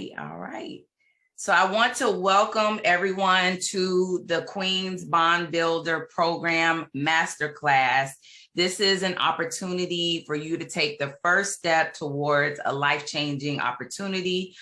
All right. So I want to welcome everyone to the Queen's Bond Builder Program Masterclass. This is an opportunity for you to take the first step towards a life-changing opportunity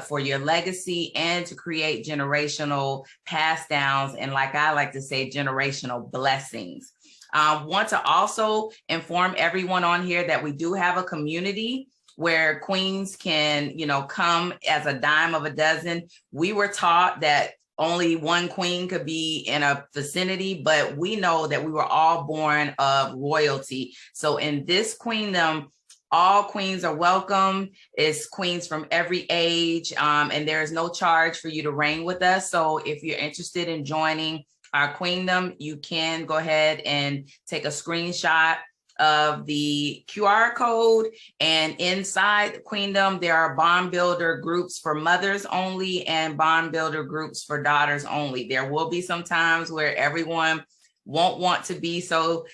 for your legacy and to create generational pass downs and, like I like to say, generational blessings. Want to also inform everyone on here that we do have a community where queens can, come as a dime of a dozen. We were taught that only one queen could be in a vicinity, but we know that we were all born of royalty. So in this queendom, all queens are welcome. It's queens from every age, and there is no charge for you to reign with us. So if you're interested in joining our queendom, you can go ahead and take a screenshot of the QR code, and inside the queendom there are bond builder groups for mothers only and bond builder groups for daughters only. There will be some times where everyone won't want to be so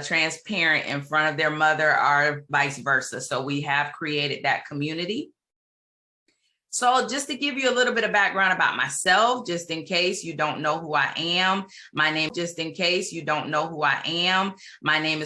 transparent in front of their mother or vice versa. So we have created that community. So just to give you a little bit of background about myself, just in case you don't know who I am, my name is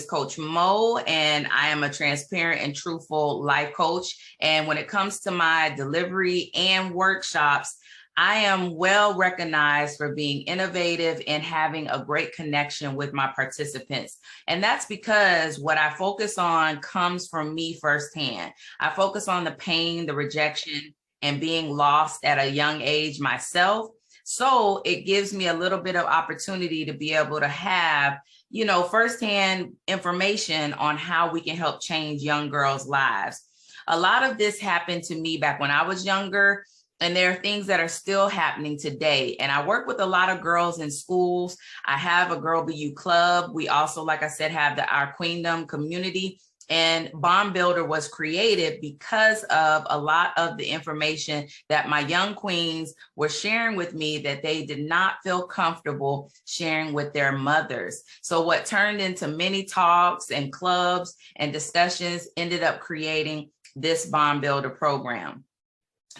Coach Mo, and I am a transparent and truthful life coach. And when it comes to my delivery and workshops, I am well recognized for being innovative and having a great connection with my participants. And that's because what I focus on comes from me firsthand. I focus on the pain, the rejection, and being lost at a young age myself. So it gives me a little bit of opportunity to be able to have, firsthand information on how we can help change young girls' lives. A lot of this happened to me back when I was younger, and there are things that are still happening today. And I work with a lot of girls in schools. I have a Girl BU club. We also, like I said, have our Queendom community. And Bond Builder was created because of a lot of the information that my young queens were sharing with me that they did not feel comfortable sharing with their mothers. So what turned into many talks and clubs and discussions ended up creating this Bond Builder program.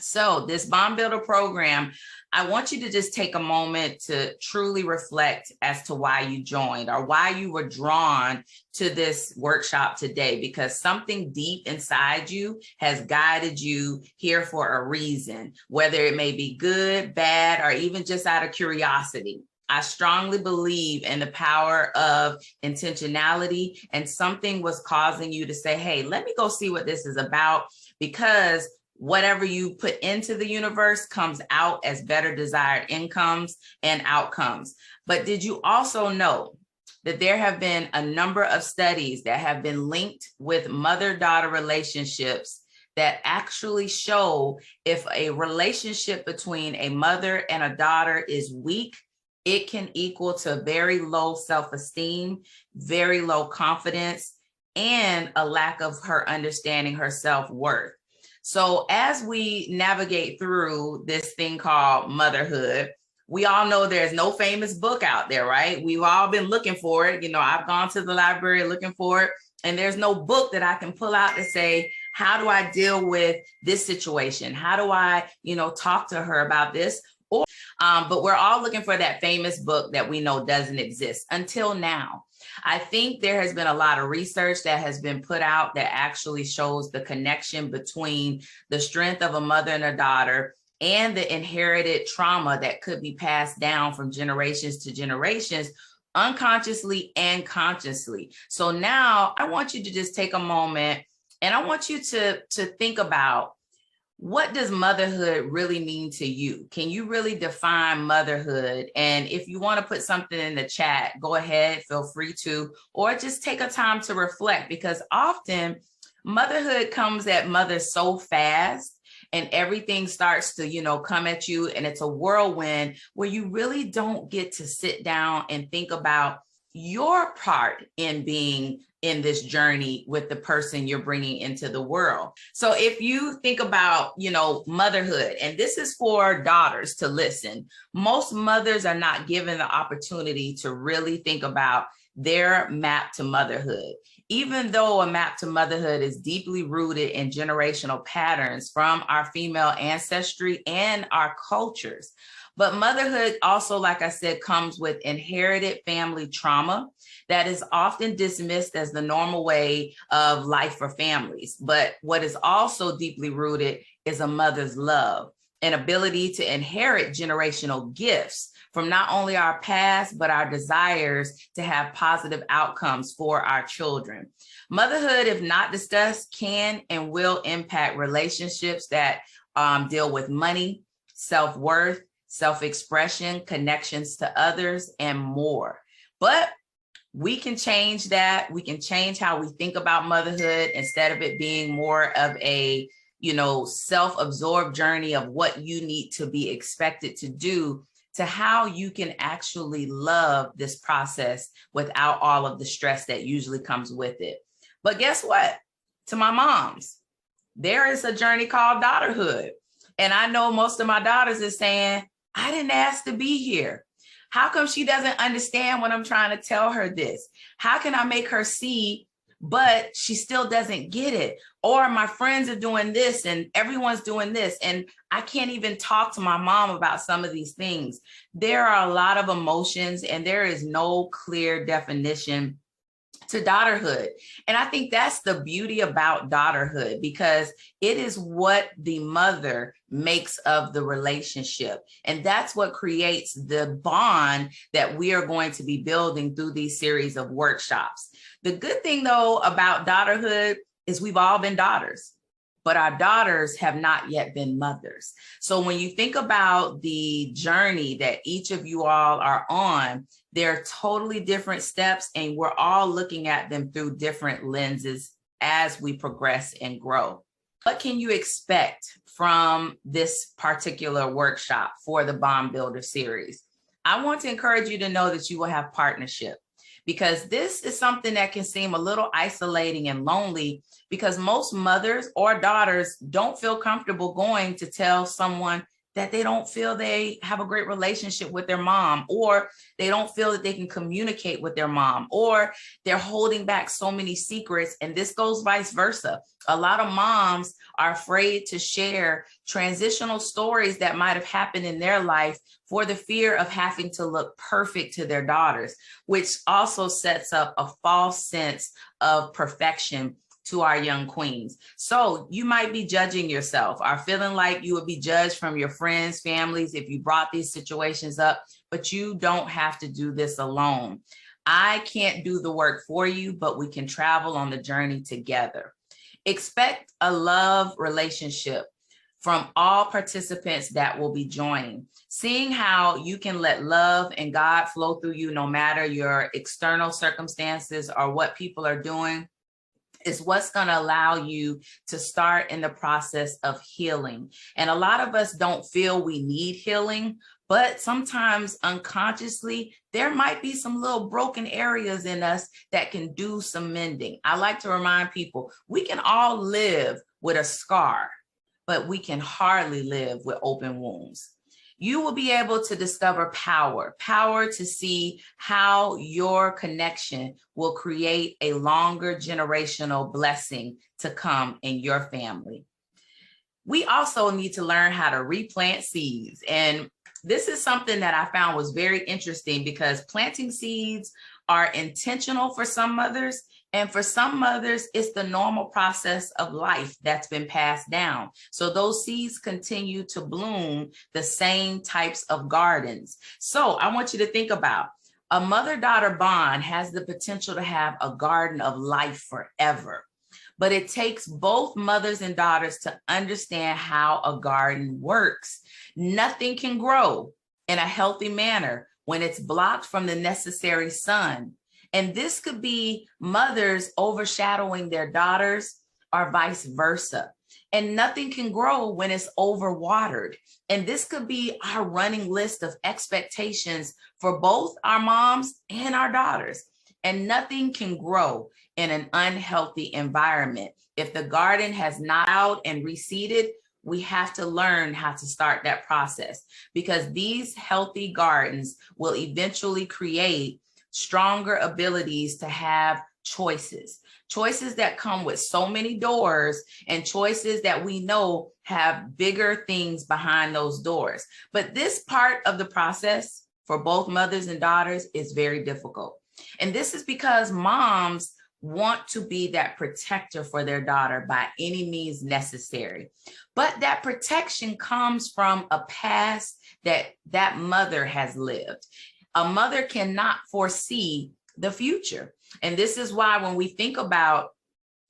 So this Bond Builder program, I want you to just take a moment to truly reflect as to why you joined or why you were drawn to this workshop today, because something deep inside you has guided you here for a reason, whether it may be good, bad, or even just out of curiosity. I strongly believe in the power of intentionality, and something was causing you to say, hey, let me go see what this is about, because whatever you put into the universe comes out as better desired incomes and outcomes. But did you also know that there have been a number of studies that have been linked with mother-daughter relationships that actually show if a relationship between a mother and a daughter is weak, it can equal to very low self-esteem, very low confidence, and a lack of her understanding her self-worth. So as we navigate through this thing called motherhood, we all know there's no famous book out there, right? We've all been looking for it. I've gone to the library looking for it, and there's no book that I can pull out to say, how do I deal with this situation? How do I, talk to her about this? But we're all looking for that famous book that we know doesn't exist until now. I think there has been a lot of research that has been put out that actually shows the connection between the strength of a mother and a daughter and the inherited trauma that could be passed down from generations to generations, unconsciously and consciously. So now I want you to just take a moment, and I want you to think about, what does motherhood really mean to you? Can you really define motherhood? And if you want to put something in the chat, go ahead, feel free to, or just take a time to reflect, because often motherhood comes at mothers so fast and everything starts to, come at you, and it's a whirlwind where you really don't get to sit down and think about your part in being in this journey with the person you're bringing into the world. So if you think about, motherhood, and this is for daughters to listen, most mothers are not given the opportunity to really think about their map to motherhood. Even though A Map to Motherhood is deeply rooted in generational patterns from our female ancestry and our cultures, but motherhood also, like I said, comes with inherited family trauma that is often dismissed as the normal way of life for families. But what is also deeply rooted is a mother's love, an ability to inherit generational gifts from not only our past, but our desires to have positive outcomes for our children. Motherhood, if not discussed, can and will impact relationships that deal with money, self-worth, self-expression, connections to others, and more. But we can change that. We can change how we think about motherhood instead of it being more of a, self-absorbed journey of what you need to be expected to do, to how you can actually love this process without all of the stress that usually comes with it. But guess what? To my moms, there is a journey called Daughterhood. And I know most of my daughters are saying, I didn't ask to be here. How come she doesn't understand when I'm trying to tell her this? How can I make her see, but she still doesn't get it? Or my friends are doing this and everyone's doing this, and I can't even talk to my mom about some of these things. There are a lot of emotions, and there is no clear definition to daughterhood. And I think that's the beauty about daughterhood, because it is what the mother makes of the relationship. And that's what creates the bond that we are going to be building through these series of workshops. The good thing, though, about daughterhood is we've all been daughters, but our daughters have not yet been mothers. So when you think about the journey that each of you all are on, they're totally different steps, and we're all looking at them through different lenses as we progress and grow. What can you expect from this particular workshop for the Bond Builder series? I want to encourage you to know that you will have partnership, because this is something that can seem a little isolating and lonely, because most mothers or daughters don't feel comfortable going to tell someone that they don't feel they have a great relationship with their mom, or they don't feel that they can communicate with their mom, or they're holding back so many secrets. And this goes vice versa. A lot of moms are afraid to share transitional stories that might have happened in their life for the fear of having to look perfect to their daughters, which also sets up a false sense of perfection to our young queens. So you might be judging yourself, or feeling like you would be judged from your friends, families, if you brought these situations up, but you don't have to do this alone. I can't do the work for you, but we can travel on the journey together. Expect a love relationship from all participants that will be joining, seeing how you can let love and God flow through you no matter your external circumstances or what people are doing, is what's going to allow you to start in the process of healing. And a lot of us don't feel we need healing, but sometimes unconsciously, there might be some little broken areas in us that can do some mending. I like to remind people, we can all live with a scar, but we can hardly live with open wounds. You will be able to discover power to see how your connection will create a longer generational blessing to come in your family. We also need to learn how to replant seeds. And this is something that I found was very interesting, because planting seeds are intentional for some mothers, and for some mothers, it's the normal process of life that's been passed down. So those seeds continue to bloom the same types of gardens. So I want you to think about a mother-daughter bond has the potential to have a garden of life forever. But it takes both mothers and daughters to understand how a garden works. Nothing can grow in a healthy manner when it's blocked from the necessary sun. And this could be mothers overshadowing their daughters, or vice versa. And nothing can grow when it's overwatered. And this could be our running list of expectations for both our moms and our daughters. And nothing can grow in an unhealthy environment. If the garden has not out and reseeded, we have to learn how to start that process, because these healthy gardens will eventually create stronger abilities to have choices. Choices that come with so many doors, and choices that we know have bigger things behind those doors. But this part of the process for both mothers and daughters is very difficult. And this is because moms want to be that protector for their daughter by any means necessary. But that protection comes from a past that mother has lived. A mother cannot foresee the future. And this is why when we think about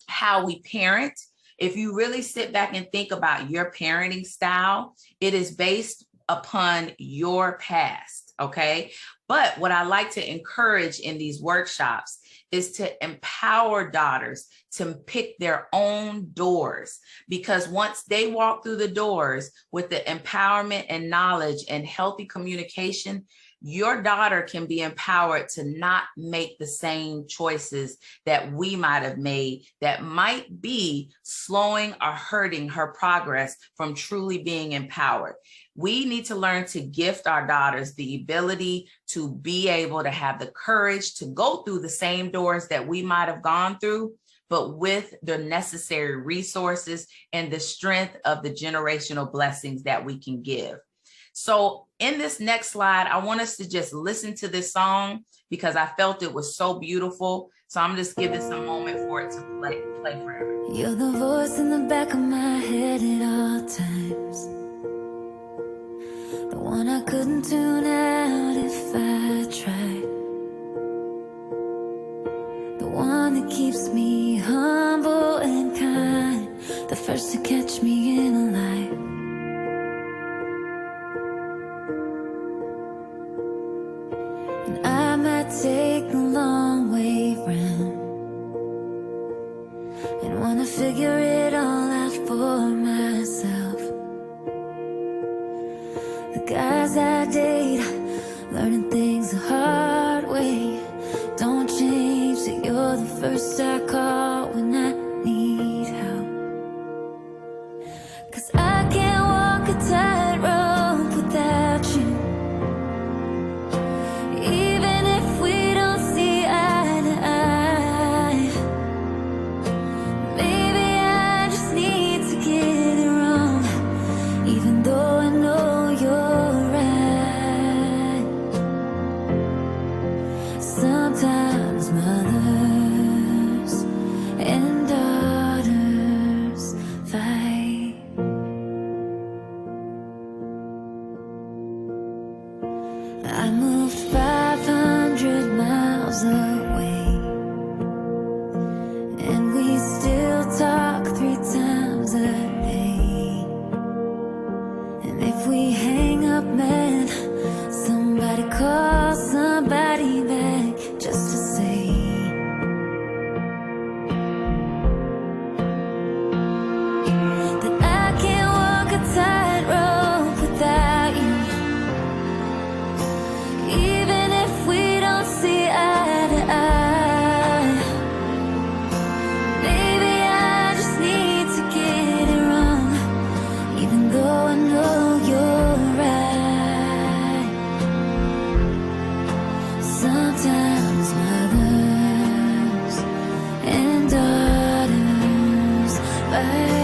how we parent, if you really sit back and think about your parenting style, it is based upon your past, okay? But what I like to encourage in these workshops is to empower daughters to pick their own doors, because once they walk through the doors with the empowerment and knowledge and healthy communication, your daughter can be empowered to not make the same choices that we might have made that might be slowing or hurting her progress from truly being empowered. We need to learn to gift our daughters the ability to be able to have the courage to go through the same doors that we might have gone through, but with the necessary resources and the strength of the generational blessings that we can give. So in this next slide, I want us to just listen to this song because I felt it was so beautiful. So I'm just giving some moment for it to play forever. You're the voice in the back of my head at all times, the one I couldn't tune out if I tried, the one that keeps me humble and kind, the first to catch me in a lie. And I might take the long way round and wanna figure it all out for myself. The guys I date, learning things the hard way, don't change, so you're the first I call when I need help. 'Cause I can't walk a tightrope without you. Even if we don't see eye to eye, maybe I just need to get it wrong, even though I know you're right. Sometimes mothers and daughters fight. I moved 500 miles away, and we still talk 3 times a day. And if we hang up, man, somebody call somebody back just to say that I can't walk a tightrope without you. Even if we don't see eye to eye, maybe I just need to get it wrong, even though I know you're right. Sometimes mothers and daughters fight.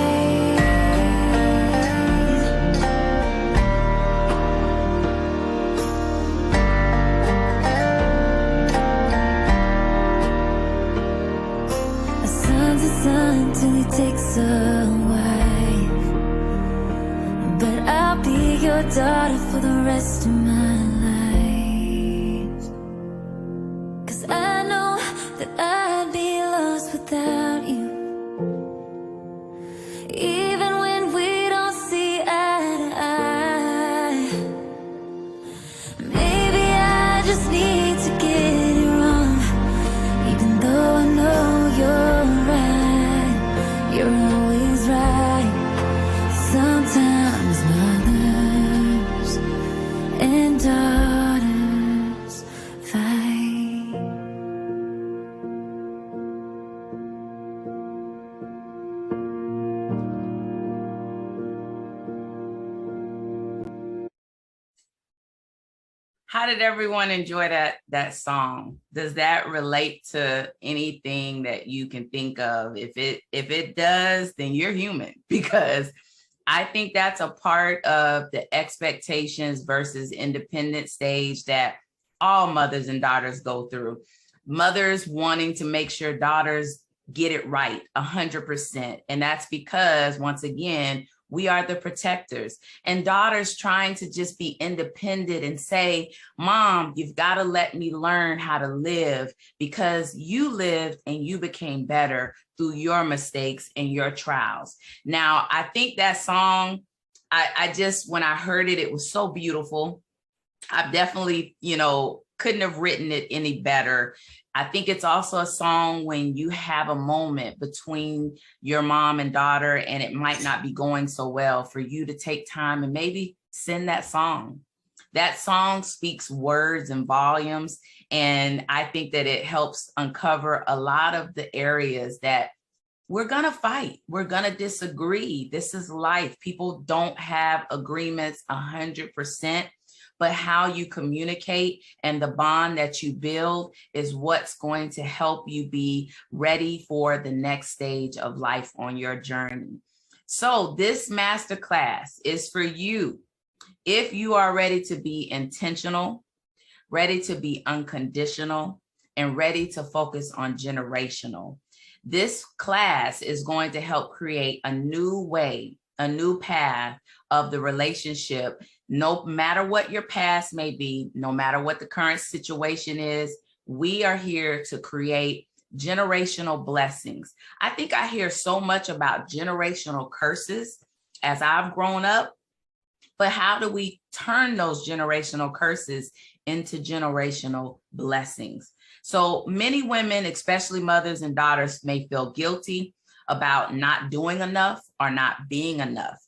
A son's a son till he takes a wife, but I'll be your daughter for the rest of my life. 'Cause I know that I'd be lost without you. Even when we don't see eye to eye, maybe I just need to get it wrong, even though I know you're right. You're always right. Sometimes mothers and daughters How did everyone enjoy that song? Does that relate to anything that you can think of? If it does, then you're human, because I think that's a part of the expectations versus independent stage that all mothers and daughters go through. Mothers wanting to make sure daughters get it right 100%. And that's because, once again, we are the protectors, and daughters trying to just be independent and say, Mom, you've got to let me learn how to live, because you lived and you became better through your mistakes and your trials. Now, I think that song, I just, when I heard it, it was so beautiful. I definitely, couldn't have written it any better. I think it's also a song when you have a moment between your mom and daughter and it might not be going so well, for you to take time and maybe send that song. That song speaks words and volumes. And I think that it helps uncover a lot of the areas that we're going to fight. We're going to disagree. This is life. People don't have agreements 100%. But how you communicate and the bond that you build is what's going to help you be ready for the next stage of life on your journey. So this masterclass is for you if you are ready to be intentional, ready to be unconditional, and ready to focus on generational. This class is going to help create a new way, a new path of the relationship. No matter what your past may be, no matter what the current situation is, we are here to create generational blessings. I think I hear so much about generational curses as I've grown up, but how do we turn those generational curses into generational blessings? So many women, especially mothers and daughters, may feel guilty about not doing enough or not being enough.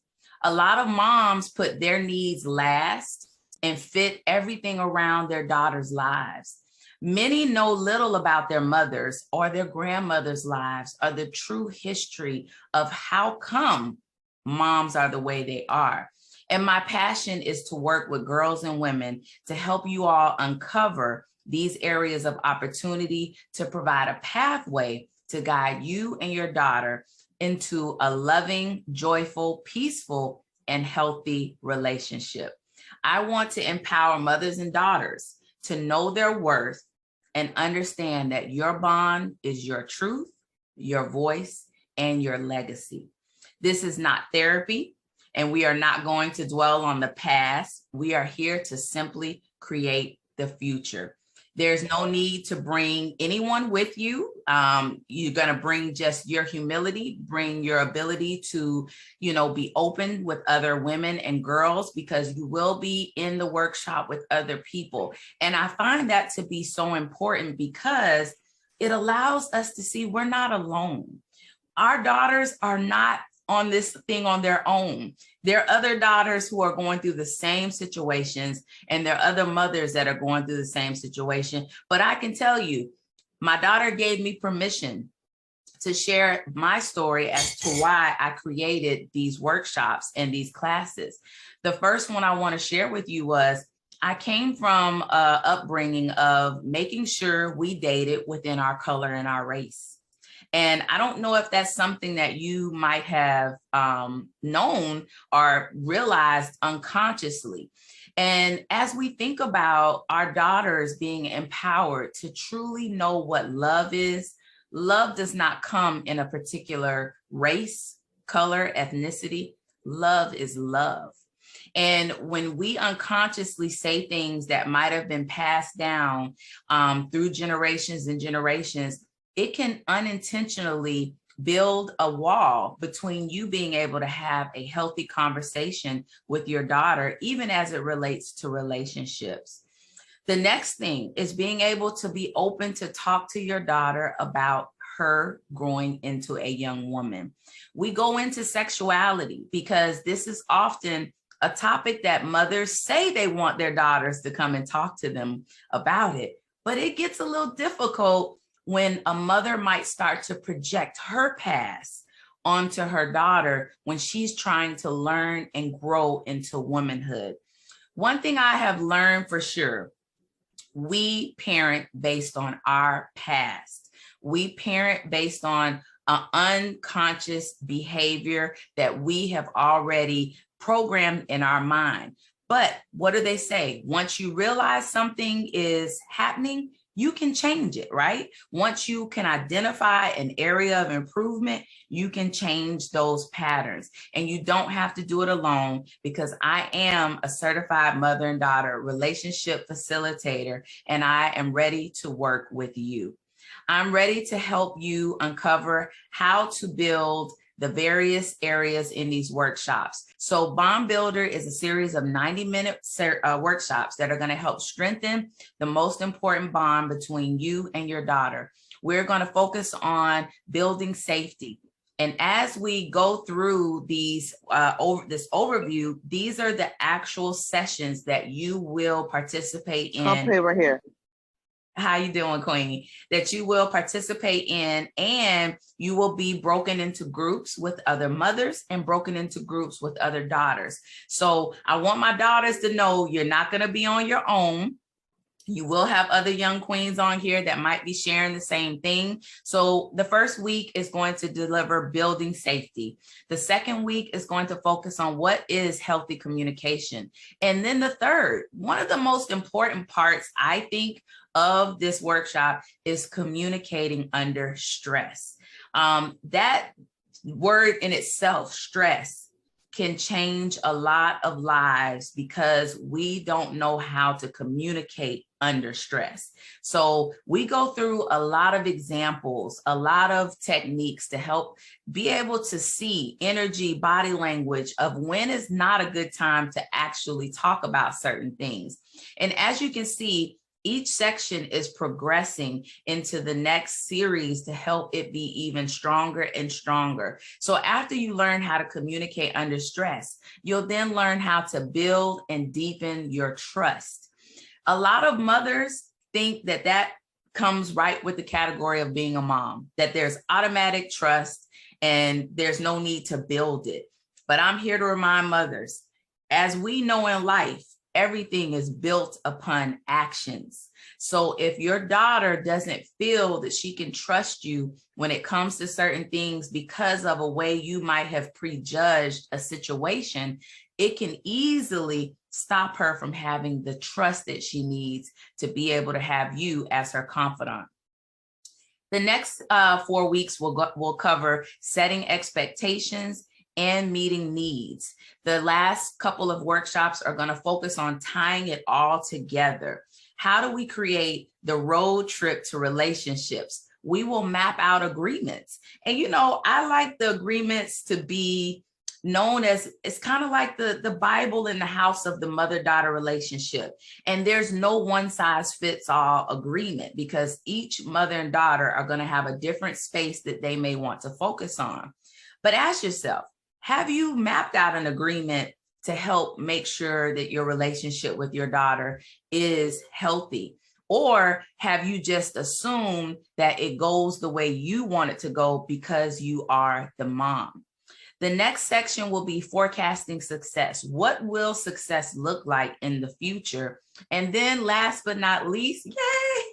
A lot of moms put their needs last and fit everything around their daughters' lives. Many know little about their mothers or their grandmothers' lives or the true history of how come moms are the way they are. And my passion is to work with girls and women to help you all uncover these areas of opportunity to provide a pathway to guide you and your daughter into a loving, joyful, peaceful, and healthy relationship. I want to empower mothers and daughters to know their worth and understand that your bond is your truth, your voice, and your legacy. This is not therapy, and we are not going to dwell on the past. We are here to simply create the future. There's no need to bring anyone with you. You're going to bring just your humility, bring your ability to, be open with other women and girls, because you will be in the workshop with other people. And I find that to be so important because it allows us to see we're not alone. Our daughters are not on this thing on their own. There are other daughters who are going through the same situations, and there are other mothers that are going through the same situation. But I can tell you, my daughter gave me permission to share my story as to why I created these workshops and these classes. The first one I want to share with you was I came from an upbringing of making sure we dated within our color and our race. And I don't know if that's something that you might have known or realized unconsciously. And as we think about our daughters being empowered to truly know what love is, love does not come in a particular race, color, ethnicity. Love is love. And when we unconsciously say things that might have been passed down through generations and generations, it can unintentionally build a wall between you being able to have a healthy conversation with your daughter, even as it relates to relationships. The next thing is being able to be open to talk to your daughter about her growing into a young woman. We go into sexuality because this is often a topic that mothers say they want their daughters to come and talk to them about it, but it gets a little difficult when a mother might start to project her past onto her daughter when she's trying to learn and grow into womanhood. One thing I have learned for sure we parent based on our past. We parent based on an unconscious behavior that we have already programmed in our mind. But what do they say? Once you realize something is happening, you can change it, right? Once you can identify an area of improvement, you can change those patterns. And you don't have to do it alone, because I am a certified mother and daughter relationship facilitator, and I am ready to work with you. I'm ready to help you uncover how to build the various areas in these workshops. So Bond Builder is a series of 90-minute workshops that are going to help strengthen the most important bond between you and your daughter. We're going to focus on building safety. And as we go through these this overview, these are the actual sessions that you will participate in. I'll play right here. How you doing, Queenie? That you will participate in, and you will be broken into groups with other mothers and broken into groups with other daughters. So I want my daughters to know you're not going to be on your own. You will have other young queens on here that might be sharing the same thing. So the first week is going to deliver building safety. The second week is going to focus on what is healthy communication. And then the third, one of the most important parts, I think, of this workshop is communicating under stress. That word in itself, stress, can change a lot of lives because we don't know how to communicate under stress. So we go through a lot of examples, a lot of techniques to help be able to see energy, body language of when is not a good time to actually talk about certain things. And as you can see, each section is progressing into the next series to help it be even stronger and stronger. So after you learn how to communicate under stress, you'll then learn how to build and deepen your trust. A lot of mothers think that that comes right with the category of being a mom, that there's automatic trust and there's no need to build it. But I'm here to remind mothers, as we know in life, everything is built upon actions. So if your daughter doesn't feel that she can trust you when it comes to certain things because of a way you might have prejudged a situation, it can easily stop her from having the trust that she needs to be able to have you as her confidant. The next 4 weeks will cover setting expectations and meeting needs. The last couple of workshops are going to focus on tying it all together. How do we create the road trip to relationships? We will map out agreements. And, you know, I like the agreements to be known as, it's kind of like the Bible in the house of the mother-daughter relationship. And there's no one-size-fits-all agreement because each mother and daughter are going to have a different space that they may want to focus on. But ask yourself, have you mapped out an agreement to help make sure that your relationship with your daughter is healthy? Or have you just assumed that it goes the way you want it to go because you are the mom? The next section will be forecasting success. What will success look like in the future? And then last but not least,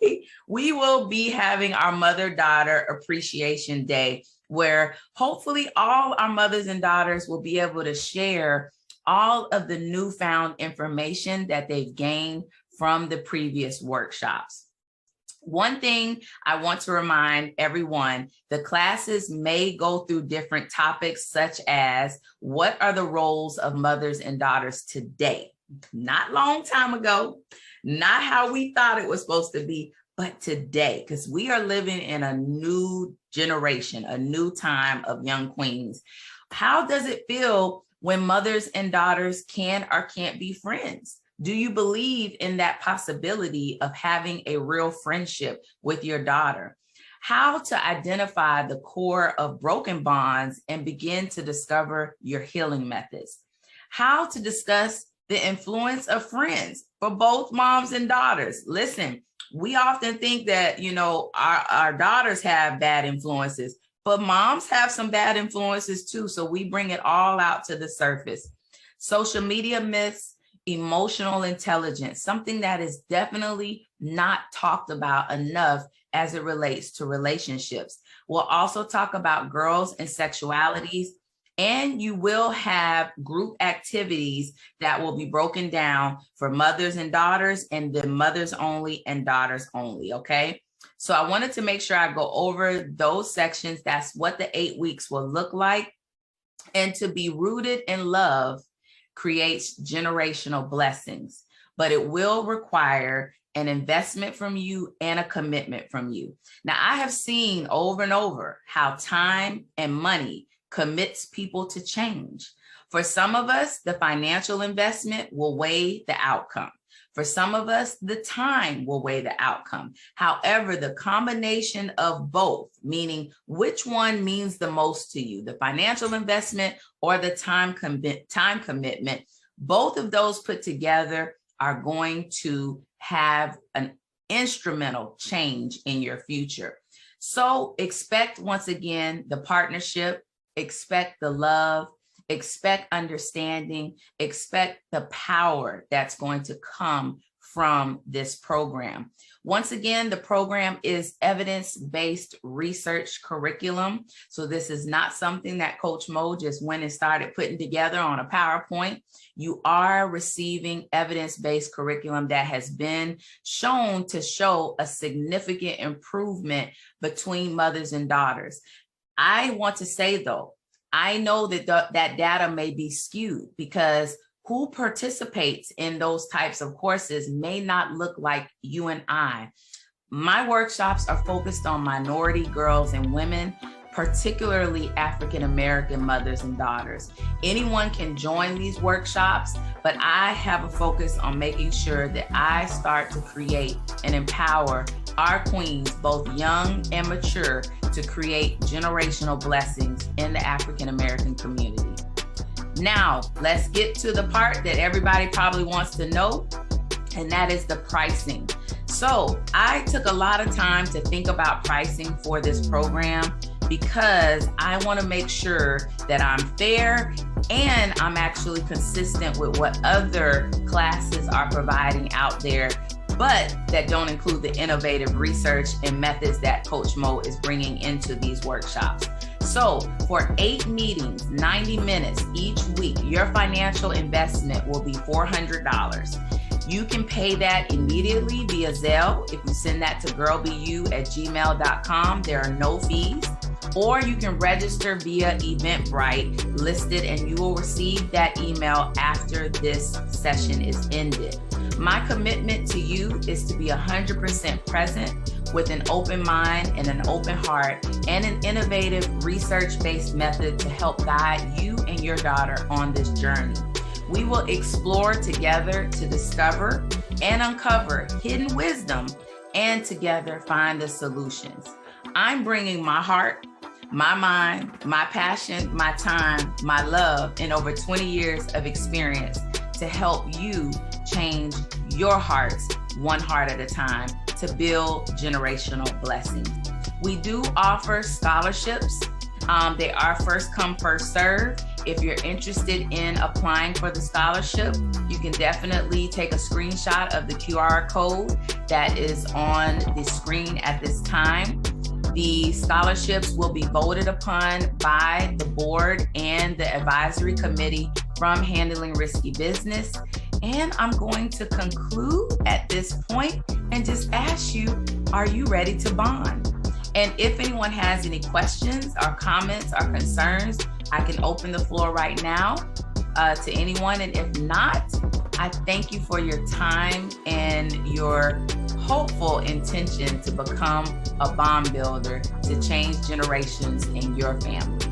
yay, we will be having our Mother-Daughter Appreciation Day, where hopefully all our mothers and daughters will be able to share all of the newfound information that they've gained from the previous workshops. One thing I want to remind everyone, the classes may go through different topics such as what are the roles of mothers and daughters today? Not long time ago, not how we thought it was supposed to be, but today, because we are living in a new generation, a new time of young queens. How does it feel when mothers and daughters can or can't be friends? Do you believe in that possibility of having a real friendship with your daughter? How to identify the core of broken bonds and begin to discover your healing methods. How to discuss the influence of friends for both moms and daughters. Listen, we often think that, you know, our daughters have bad influences, but moms have some bad influences too. So we bring it all out to the surface. Social media myths, emotional intelligence, something that is definitely not talked about enough as it relates to relationships. We'll also talk about girls and sexualities, and you will have group activities that will be broken down for mothers and daughters, and then mothers only and daughters only, okay? So I wanted to make sure I go over those sections. That's what the 8 weeks will look like. And to be rooted in love creates generational blessings, but it will require an investment from you and a commitment from you. Now, I have seen over and over how time and money commits people to change. For some of us, the financial investment will weigh the outcome. For some of us, the time will weigh the outcome. However, the combination of both, meaning which one means the most to you, the financial investment or the time commitment, both of those put together are going to have an instrumental change in your future. So expect, once again, the partnership, expect the love, expect understanding, expect the power that's going to come from this program. Once again, the program is evidence-based research curriculum. So this is not something that Coach Mo just went and started putting together on a PowerPoint. You are receiving evidence-based curriculum that has been shown to show a significant improvement between mothers and daughters. I want to say, though, I know that that data may be skewed because who participates in those types of courses may not look like you and I. My workshops are focused on minority girls and women, particularly African-American mothers and daughters. Anyone can join these workshops, but I have a focus on making sure that I start to create and empower our queens, both young and mature, to create generational blessings in the African-American community. Now, let's get to the part that everybody probably wants to know, and that is the pricing. So I took a lot of time to think about pricing for this program because I want to make sure that I'm fair and I'm actually consistent with what other classes are providing out there, but that don't include the innovative research and methods that Coach Mo is bringing into these workshops. So for 8 meetings, 90 minutes each week, your financial investment will be $400. You can pay that immediately via Zelle. If you send that to girlbu@gmail.com, there are no fees. Or you can register via Eventbrite listed and you will receive that email after this session is ended. My commitment to you is to be 100% present with an open mind and an open heart and an innovative research-based method to help guide you and your daughter on this journey. We will explore together to discover and uncover hidden wisdom and together find the solutions. I'm bringing my heart, my mind, my passion, my time, my love, and over 20 years of experience to help you change your hearts one heart at a time to build generational blessings. We do offer scholarships. They are first come, first serve. If you're interested in applying for the scholarship, you can definitely take a screenshot of the QR code that is on the screen at this time. The scholarships will be voted upon by the board and the advisory committee from Handling Risky Business. And I'm going to conclude at this point and just ask you, are you ready to bond? And if anyone has any questions or comments or concerns, I can open the floor right now to anyone. And if not, I thank you for your time and your hopeful intention to become a bond builder to change generations in your family.